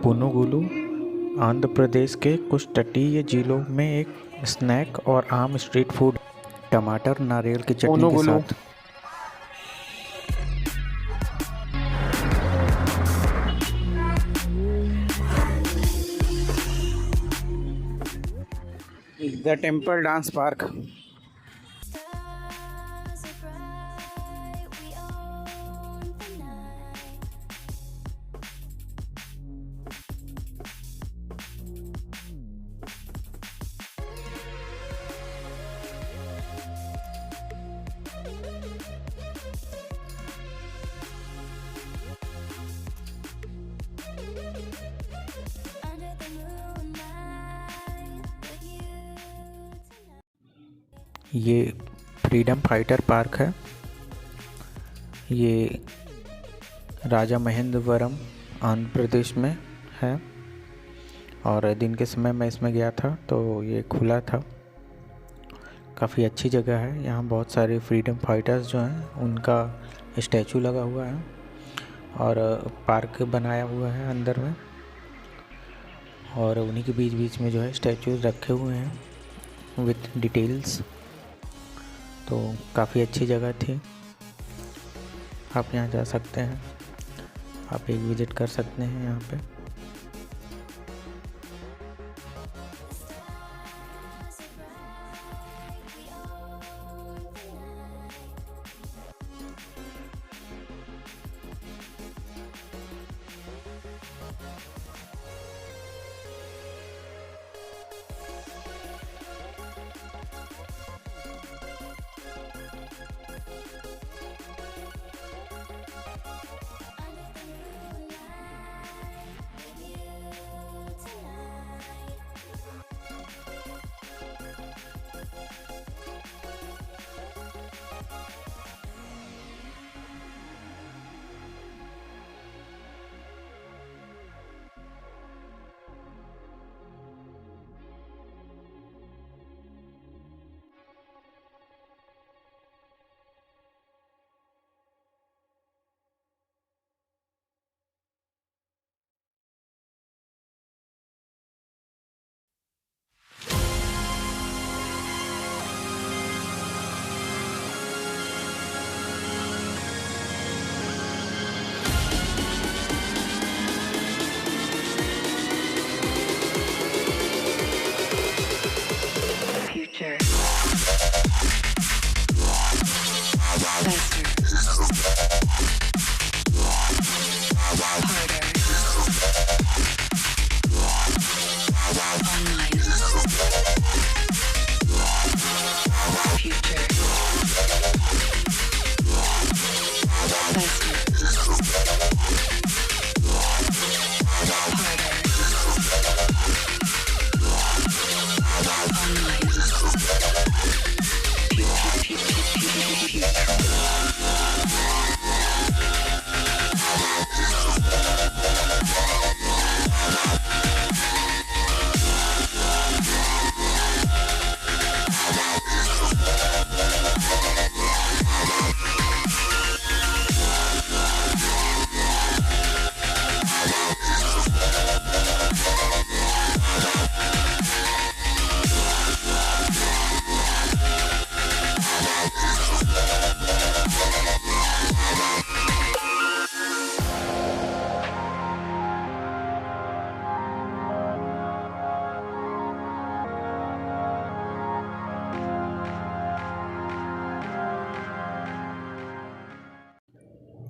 पुनुगुलु आंध्र प्रदेश के कुछ तटीय जिलों में एक स्नैक और आम स्ट्रीट फूड। टमाटर नारियल की चटनी के पुनुगुलु साथ। The temple dance park. ये फ्रीडम फाइटर पार्क है। ये राजा महेंद्रवरम आंध्र प्रदेश में है और दिन के समय मैं इसमें गया था तो ये खुला था। काफ़ी अच्छी जगह है। यहाँ बहुत सारे फ्रीडम फाइटर्स जो हैं उनका स्टैचू लगा हुआ है और पार्क बनाया हुआ है अंदर में, और उन्हीं के बीच बीच में जो है स्टैचूज रखे हुए हैं विथ डिटेल्स। तो काफ़ी अच्छी जगह थी। आप यहाँ जा सकते हैं, आप एक विज़िट कर सकते हैं यहाँ पे।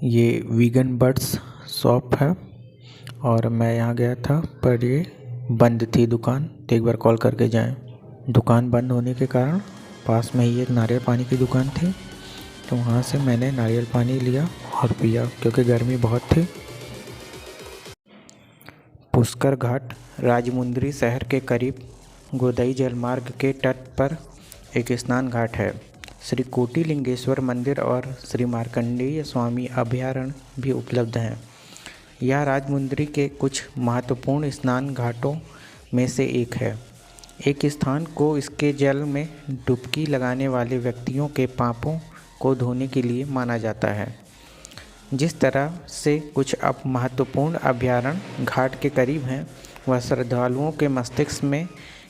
ये वीगन बर्ड्स शॉप है और मैं यहाँ गया था पर ये बंद थी दुकान, तो एक बार कॉल करके जाएं। दुकान बंद होने के कारण पास में ही एक नारियल पानी की दुकान थी, तो वहाँ से मैंने नारियल पानी लिया और पिया क्योंकि गर्मी बहुत थी। पुष्कर घाट राजमुंद्री शहर के करीब गोदई जलमार्ग के तट पर एक स्नान घाट है। श्री कोटिलिंगेश्वर मंदिर और श्री मार्कंडेय स्वामी अभयारण्य भी उपलब्ध हैं। यह राजमुंद्री के कुछ महत्वपूर्ण स्नान घाटों में से एक है। एक स्थान को इसके जल में डुबकी लगाने वाले व्यक्तियों के पापों को धोने के लिए माना जाता है। जिस तरह से कुछ अब महत्वपूर्ण अभयारण्य घाट के करीब हैं, वह श्रद्धालुओं के मस्तिष्क में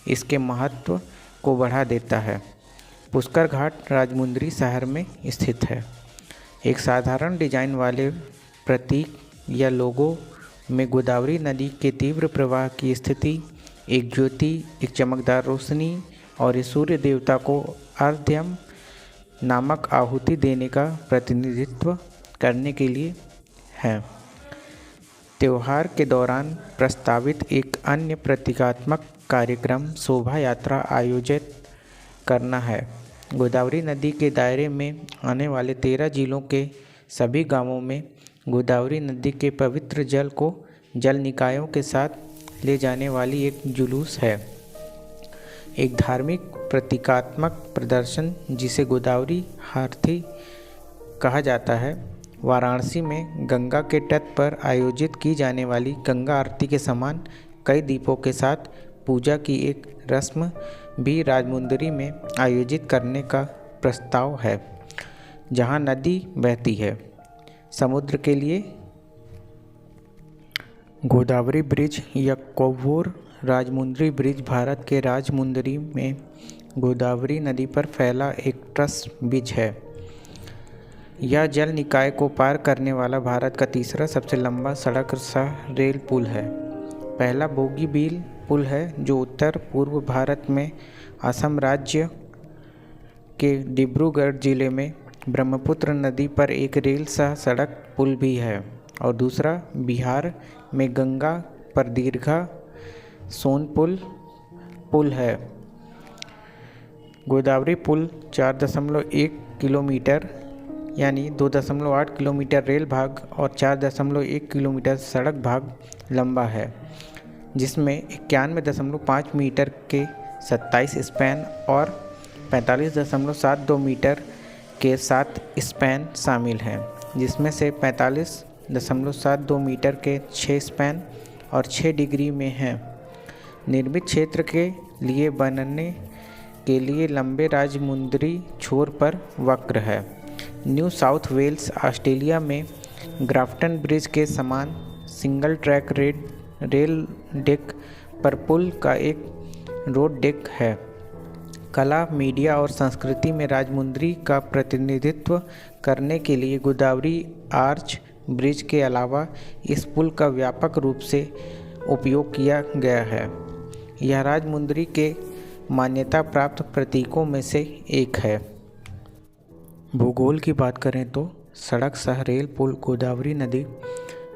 इसके महत्व को बढ़ा देता है। पुष्कर घाट राजमुंदरी शहर में स्थित है। एक साधारण डिजाइन वाले प्रतीक या लोगो में गोदावरी नदी के तीव्र प्रवाह की स्थिति, एक ज्योति, एक चमकदार रोशनी और इस सूर्य देवता को अर्घ्यम नामक आहुति देने का प्रतिनिधित्व करने के लिए है। त्योहार के दौरान प्रस्तावित एक अन्य प्रतीकात्मक कार्यक्रम शोभा यात्रा आयोजित करना है। गोदावरी नदी के दायरे में आने वाले 13 जिलों के सभी गांवों में गोदावरी नदी के पवित्र जल को जल निकायों के साथ ले जाने वाली एक जुलूस है। एक धार्मिक प्रतीकात्मक प्रदर्शन जिसे गोदावरी आरती कहा जाता है, वाराणसी में गंगा के तट पर आयोजित की जाने वाली गंगा आरती के समान कई दीपों के साथ पूजा की एक रस्म भी राजमुंदरी में आयोजित करने का प्रस्ताव है, जहां नदी बहती है। समुद्र के लिए गोदावरी ब्रिज या कोव्वूर राजमुंदरी ब्रिज भारत के राजमुंदरी में गोदावरी नदी पर फैला एक ट्रस ब्रिज है। यह जल निकाय को पार करने वाला भारत का तीसरा सबसे लंबा सड़क सह रेल पुल है। पहला बोगीबील पुल है जो उत्तर पूर्व भारत में असम राज्य के डिब्रूगढ़ जिले में ब्रह्मपुत्र नदी पर एक रेल सह सड़क पुल भी है, और दूसरा बिहार में गंगा पर दीर्घा सोनपुर पुल है। गोदावरी पुल 4.1 किलोमीटर यानी 2.8 किलोमीटर रेल भाग और 4.1 किलोमीटर सड़क भाग लंबा है, जिसमें 91.5 मीटर के 27 स्पैन और 45.72 मीटर के 7 स्पैन शामिल हैं, जिसमें से 45.72 मीटर के 6 स्पैन और 6 डिग्री में हैं। निर्मित क्षेत्र के लिए बनने के लिए लंबे राजमुंदरी छोर पर वक्र है। न्यू साउथ वेल्स ऑस्ट्रेलिया में ग्राफ्टन ब्रिज के समान सिंगल ट्रैक रेल डेक पर पुल का एक रोड डेक है। कला, मीडिया और संस्कृति में राजमुंदरी का प्रतिनिधित्व करने के लिए गोदावरी आर्च ब्रिज के अलावा इस पुल का व्यापक रूप से उपयोग किया गया है। यह राजमुंदरी के मान्यता प्राप्त प्रतीकों में से एक है। भूगोल की बात करें तो सड़क सह रेल पुल गोदावरी नदी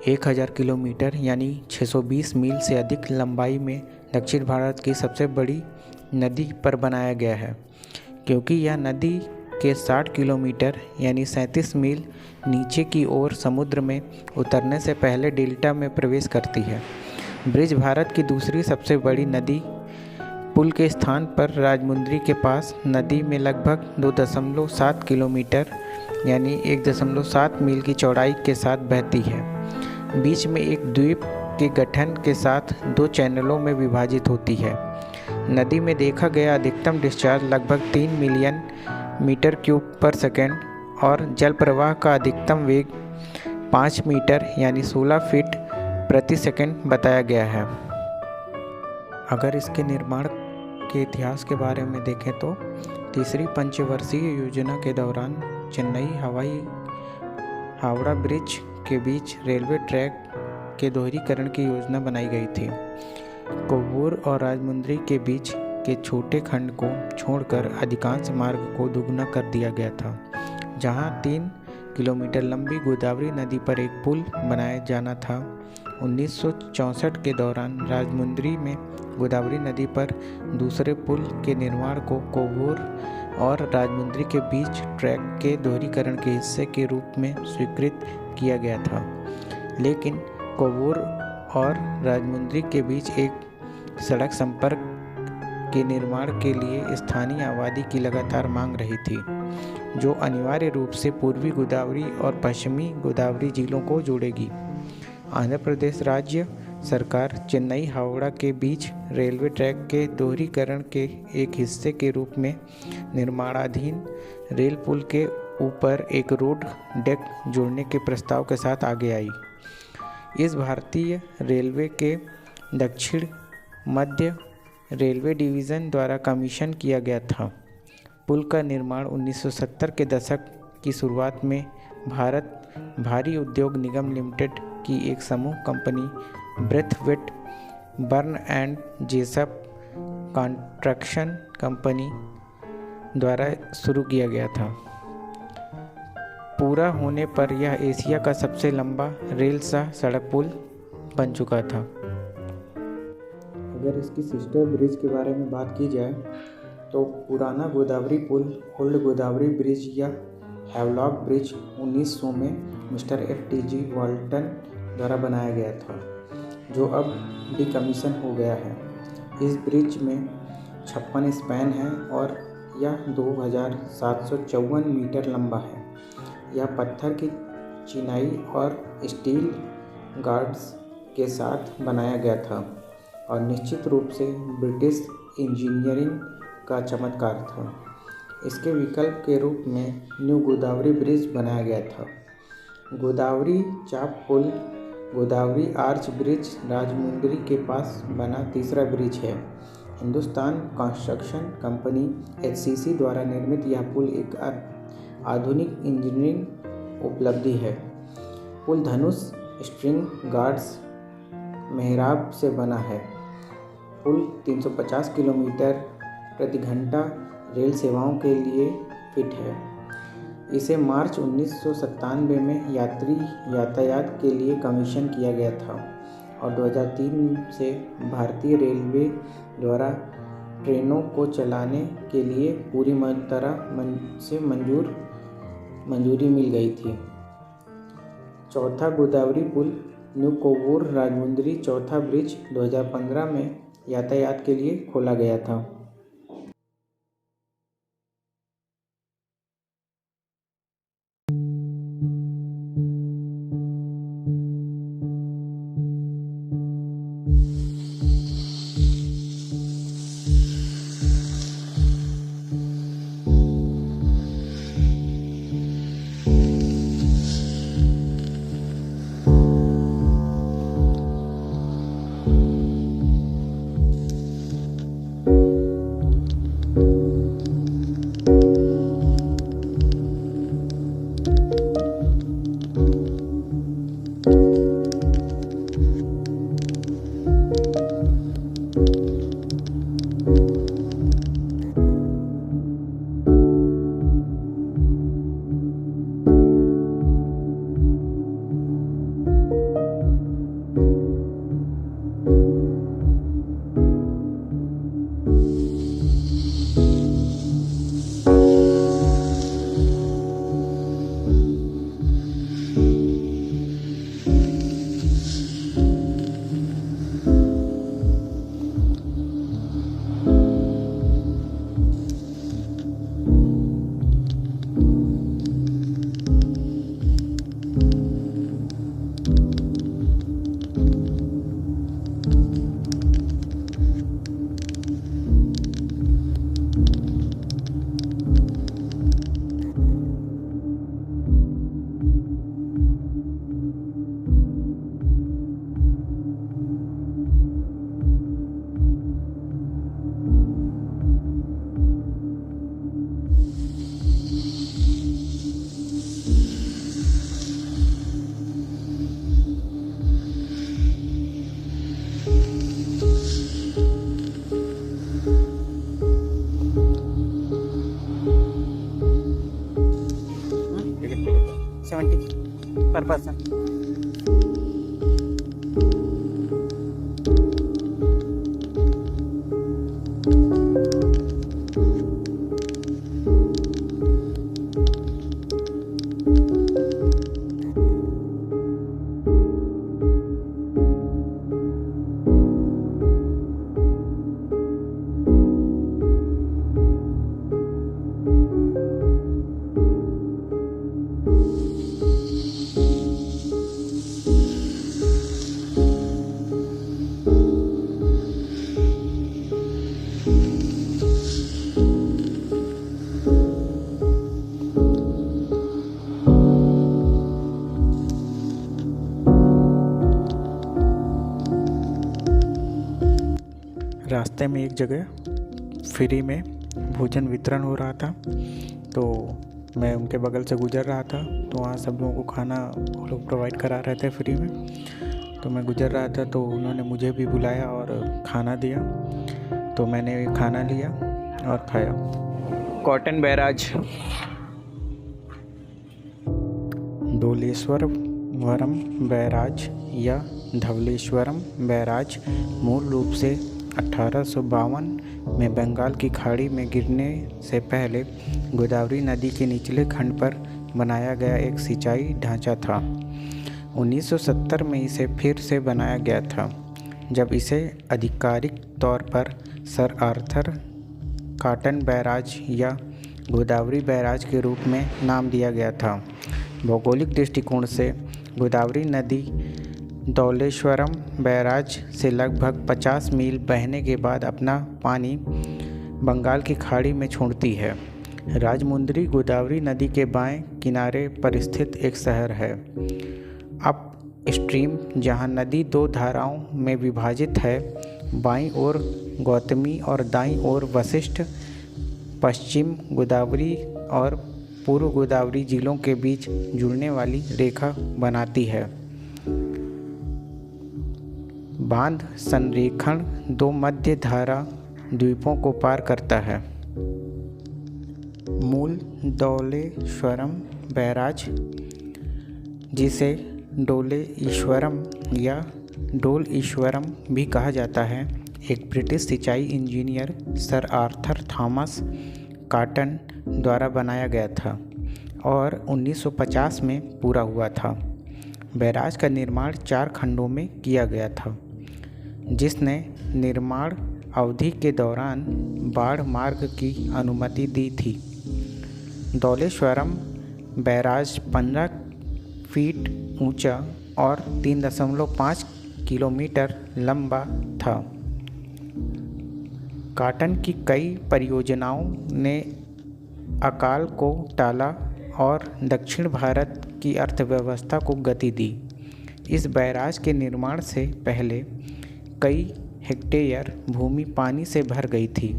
1000 किलोमीटर यानी 620 मील से अधिक लंबाई में दक्षिण भारत की सबसे बड़ी नदी पर बनाया गया है, क्योंकि यह नदी के 60 किलोमीटर यानी 37 मील नीचे की ओर समुद्र में उतरने से पहले डेल्टा में प्रवेश करती है। ब्रिज भारत की दूसरी सबसे बड़ी नदी पुल के स्थान पर राजमुंदरी के पास नदी में लगभग 2.7 किलोमीटर यानी 1.7 मील की चौड़ाई के साथ बहती है। बीच में एक द्वीप के गठन के साथ 2 चैनलों में विभाजित होती है। नदी में देखा गया अधिकतम डिस्चार्ज लगभग 3 मिलियन मीटर क्यूब पर सेकेंड और जल प्रवाह का अधिकतम वेग 5 मीटर यानी 16 फीट प्रति सेकेंड बताया गया है। अगर इसके निर्माण के इतिहास के बारे में देखें तो तीसरी पंचवर्षीय योजना के दौरान चेन्नई हावड़ा ब्रिज के बीच रेलवे ट्रैक के दोहरीकरण की योजना बनाई गई थी। कोव्वूर और राजमुंदरी के बीच के छोटे खंड को छोड़कर अधिकांश मार्ग को दुगना कर दिया गया था, जहां 3 किलोमीटर लंबी गोदावरी नदी पर एक पुल बनाया जाना था। 1964 के दौरान राजमुंदरी में गोदावरी नदी पर दूसरे पुल के निर्माण को कोव्वूर और राजमुंदरी के बीच ट्रैक के दोहरीकरण के हिस्से के रूप में स्वीकृत किया गया था, लेकिन कोव्वूर और राजमुंदरी के बीच एक सड़क संपर्क के निर्माण के लिए स्थानीय आबादी की लगातार मांग रही थी, जो अनिवार्य रूप से पूर्वी गोदावरी और पश्चिमी गोदावरी जिलों को जोड़ेगी। आंध्र प्रदेश राज्य सरकार चेन्नई हावड़ा के बीच रेलवे ट्रैक के दोहरीकरण के एक हिस्से के रूप में निर्माणाधीन रेल पुल के ऊपर एक रोड डेक जोड़ने के प्रस्ताव के साथ आगे आई। इस भारतीय रेलवे के दक्षिण मध्य रेलवे डिवीज़न द्वारा कमीशन किया गया था। पुल का निर्माण 1970 के दशक की शुरुआत में भारत भारी उद्योग निगम लिमिटेड की एक समूह company Braithwaite Burn and Jessop construction company द्वारा शुरू किया गया था। पूरा होने पर यह एशिया का सबसे लंबा रेल सह सड़क पुल बन चुका था। अगर इसकी सिस्टर ब्रिज के बारे में बात की जाए तो पुराना गोदावरी पुल ओल्ड गोदावरी ब्रिज या हैवलॉक ब्रिज 1900 में मिस्टर FTG वाल्टन द्वारा बनाया गया था, जो अब डिकमीशन हो गया है। इस ब्रिज में 56 स्पैन है और यह 2754 मीटर लंबा है। यह पत्थर की चिनाई और स्टील गार्ड्स के साथ बनाया गया था और निश्चित रूप से ब्रिटिश इंजीनियरिंग का चमत्कार था। इसके विकल्प के रूप में न्यू गोदावरी ब्रिज बनाया गया था। गोदावरी चाप पुल गोदावरी आर्च ब्रिज राजमुंद्री के पास बना तीसरा ब्रिज है। हिंदुस्तान कंस्ट्रक्शन कंपनी HCC द्वारा निर्मित यह पुल एक आधुनिक इंजीनियरिंग उपलब्धि है। पुल धनुष स्ट्रिंग गार्ड्स मेहराब से बना है। पुल 350 किलोमीटर प्रति घंटा रेल सेवाओं के लिए फिट है। इसे मार्च 1997 में यात्री यातायात के लिए कमीशन किया गया था और 2003 से भारतीय रेलवे द्वारा ट्रेनों को चलाने के लिए पूरी तरह से मंजूरी मिल गई थी। चौथा गोदावरी पुल न्यू कोवूर राजमुंद्री चौथा ब्रिज 2015 में यातायात के लिए खोला गया था। per person. रास्ते में एक जगह फ्री में भोजन वितरण हो रहा था, तो मैं उनके बगल से गुज़र रहा था। तो वहाँ सब लोगों को खाना वो लोग प्रोवाइड करा रहे थे फ्री में। तो मैं गुज़र रहा था तो उन्होंने मुझे भी बुलाया और खाना दिया, तो मैंने खाना लिया और खाया। Cotton barrage. धवलेश्वरम बैराज या धवलेश्वरम बैराज मूल रूप से 1852 में बंगाल की खाड़ी में गिरने से पहले गोदावरी नदी के निचले खंड पर बनाया गया एक सिंचाई ढांचा था। 1970 में इसे फिर से बनाया गया था, जब इसे आधिकारिक तौर पर सर आर्थर कॉटन बैराज या गोदावरी बैराज के रूप में नाम दिया गया था। भौगोलिक दृष्टिकोण से गोदावरी नदी धवलेश्वरम बैराज से लगभग 50 मील बहने के बाद अपना पानी बंगाल की खाड़ी में छोड़ती है। राजमुंदरी गोदावरी नदी के बाएं किनारे पर स्थित एक शहर है। अप स्ट्रीम जहां नदी दो धाराओं में विभाजित है, बाईं ओर गौतमी और दाईं ओर वशिष्ठ पश्चिम गोदावरी और पूर्व गोदावरी जिलों के बीच जुड़ने वाली रेखा बनाती है। बांध संरेखण दो मध्य धारा द्वीपों को पार करता है। मूल धवलेश्वरम बैराज, जिसे डोले ईश्वरम या डोल ईश्वरम भी कहा जाता है, एक ब्रिटिश सिंचाई engineer sir Arthur Thomas cotton द्वारा बनाया गया था और 1950 में पूरा हुआ था। बैराज का निर्माण 4 खंडों में किया गया था, जिसने निर्माण अवधि के दौरान बाढ़ मार्ग की अनुमति दी थी। धवलेश्वरम बैराज 15 फीट ऊंचा और 3.5 किलोमीटर लंबा था। कॉटन की कई परियोजनाओं ने अकाल को टाला और दक्षिण भारत की अर्थव्यवस्था को गति दी। इस बैराज के निर्माण से पहले कई हेक्टेयर भूमि पानी से भर गई थी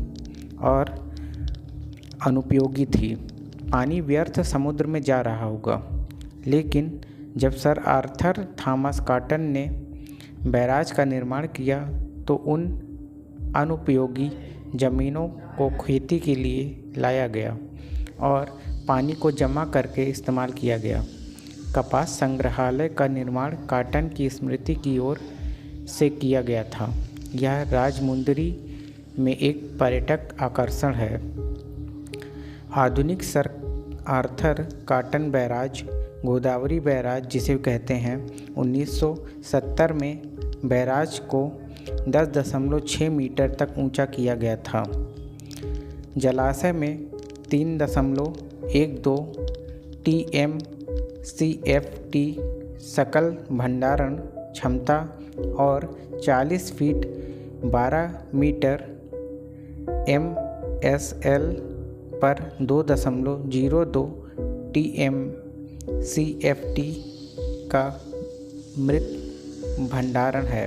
और अनुपयोगी थी। पानी व्यर्थ समुद्र में जा रहा होगा, लेकिन जब सर आर्थर थॉमस कॉटन ने बैराज का निर्माण किया तो उन अनुपयोगी ज़मीनों को खेती के लिए लाया गया और पानी को जमा करके इस्तेमाल किया गया। कपास संग्रहालय का निर्माण कॉटन की स्मृति की ओर से किया गया था। यह राजमुंदरी में एक पर्यटक आकर्षण है। आधुनिक sir Arthur cotton barrage, Godavari barrage जिसे कहते हैं, 1970 में बैराज को 10.6 मीटर तक ऊंचा किया गया था। जलाशय में 3.12 TMCFT सकल भंडारण क्षमता और 40 फीट 12 मीटर MSL पर 2.02 TMCFT का मृत भंडारण है।